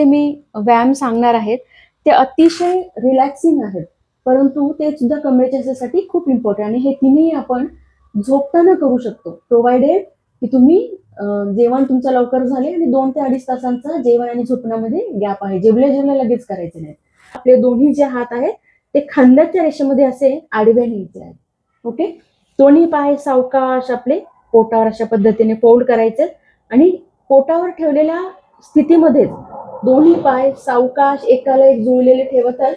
जे मी व्यायाम सांगणार आहेत ते अतिशय रिलॅक्सिंग आहेत, परंतु ते सुद्धा कमरेच्या एक्सरसाइजसाठी खूप इम्पॉर्टंट आणि हे तिन्ही आपण झोपताना करू शकतो, प्रोव्हाइडेड की तुम्ही जेवण तुमचं लवकर झाले आणि 2 ते 2.5 तासांचा जेवण आणि झोपण्यामध्ये गॅप आहे. जेवल्या लगेच करायचे नाही. आपले दोन्ही जे हात आहेत ते खांद्याच्या रेषेमध्ये असे आडवे न्यायचे आहेत. ओके, दोन्ही पाय सावकाश आपले पोटावर अशा पद्धतीने फोल्ड करायचे आणि पोटावर ठेवलेल्या स्थितीमध्ये दोन्ही पाय सावकाश एकाला एक जुळलेले ठेवतच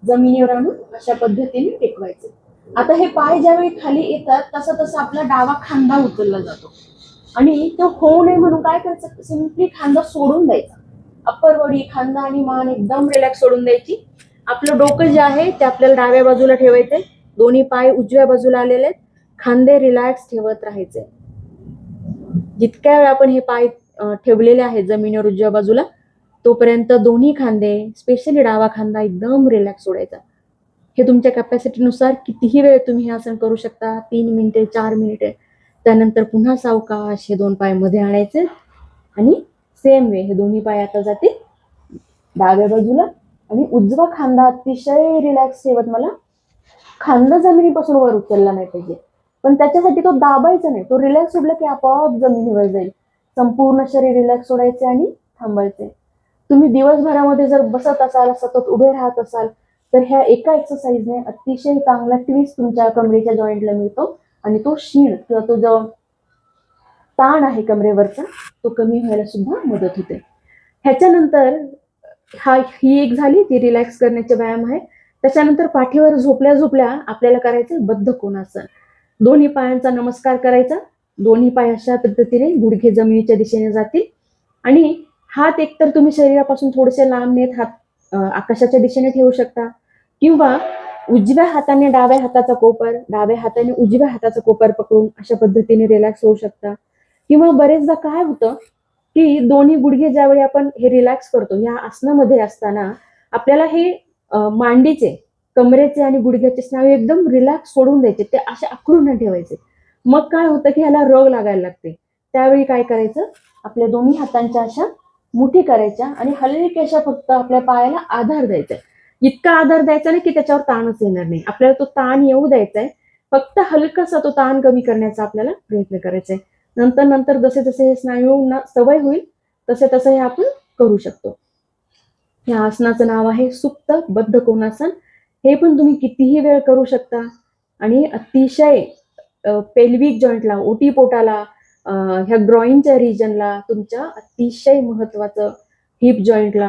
जमिनीवर आणून अशा पद्धतीने टेकवायचे. आता हे पाय ज्यावेळी खाली येतात तसा तसा आपला डावा खांदा उचलला जातो आणि तो होऊ नये म्हणून काय करायचं, सिम्पली खांदा सोडून द्यायचा. अप्पर बॉडी, खांदा आणि मान एकदम रिलॅक्स सोडून द्यायची. आपलं डोकं जे आहे ते आपल्याला डाव्या बाजूला ठेवायचंय, दोन्ही पाय उजव्या बाजूला आलेले आहेत, खांदे रिलॅक्स ठेवत राहायचे. जितक्या वेळ आपण हे पाय ठेवलेले आहेत जमिनीवर उजव्या बाजूला तोपर्यंत दोन्ही खांदे, स्पेशली डावा खांदा एकदम रिलॅक्स सोडायचा. हे तुमच्या कॅपॅसिटीनुसार कितीही वेळ तुम्ही हे आसन करू शकता, 3 मिनिटे 4 मिनिटे. त्यानंतर पुन्हा सावकाश हे 2 पाय मध्ये आणायचे आणि सेम वे हे दोन्ही पाय आता जातील डाव्या बाजूला आणि उजवा खांदा अतिशय रिलॅक्स ठेवत, मला खांदा जमिनीपासून वर उचलला नाही पाहिजे, पण त्याच्यासाठी तो दाबायचा नाही, तो रिलॅक्स सोडला की आपोआप जमिनीवर जाईल. संपूर्ण शरीर रिलॅक्स सोडायचे आणि थांबायचे. तुम्ही दिवसभरामध्ये जर बसत असाल, सतत उभे राहत असाल तर ह्या एका एक्सरसाइजने अतिशय चांगला ट्विस्ट तुमच्या कमरेच्या जॉईंटला मिळतो आणि तो शीण किंवा तो जो ताण आहे कमरेवरचा तो कमी व्हायला सुद्धा मदत होते. ह्याच्यानंतर ही एक झाली ती रिलॅक्स करण्याचे व्यायाम आहे. त्याच्यानंतर पाठीवर झोपल्या झोपल्या आपल्याला करायचं बद्ध कोणासन. दोन्ही पायांचा नमस्कार करायचा, दोन्ही पाय अशा पद्धतीने गुडघे जमिनीच्या दिशेने जातील आणि हात एकतर तुम्ही शरीरापासून थोडेसे लांब नेत हात आकाशाच्या दिशेने ठेवू शकता किंवा उजव्या हाताने डाव्या हाताचा कोपर, डाव्या हाताने उजव्या हाताचा कोपर पकडून अशा पद्धतीने रिलॅक्स होऊ शकता. किंवा बरेचदा काय होतं की दोन्ही गुडघे ज्यावेळी आपण हे रिलॅक्स करतो या आसनामध्ये असताना आपल्याला हे मांडीचे, कमरेचे आणि गुडघ्याचे स्नायू एकदम रिलॅक्स सोडून द्यायचे, ते असे आखडून नाही ठेवायचे. मग काय होतं की ह्याला रग लागायला लागते. त्यावेळी काय करायचं, आपल्या दोन्ही हातांच्या अशा मुठी करायच्या आणि हलके अशा फक्त आपल्या पायाला आधार द्यायचा. इतका आधार द्यायचा नाही की त्याच्यावर ताणच येणार नाही, आपल्याला तो ताण येऊ द्यायचा आहे, फक्त हलकासा तो ताण कमी करण्याचा आपल्याला प्रयत्न करायचा आहे. नंतर नंतर जसे जसे हे स्नायूंना सवय होईल तसे तसे हे आपण करू शकतो. या आसनाचं नाव आहे सुप्त बद्ध कोणासन. हे पण तुम्ही कितीही वेळ करू शकता आणि अतिशय पेल्विक जॉईंटला, ओटीपोटाला, ह्या ग्रॉइनच्या रिजनला, तुमच्या अतिशय महत्वाचं हिप जॉईंटला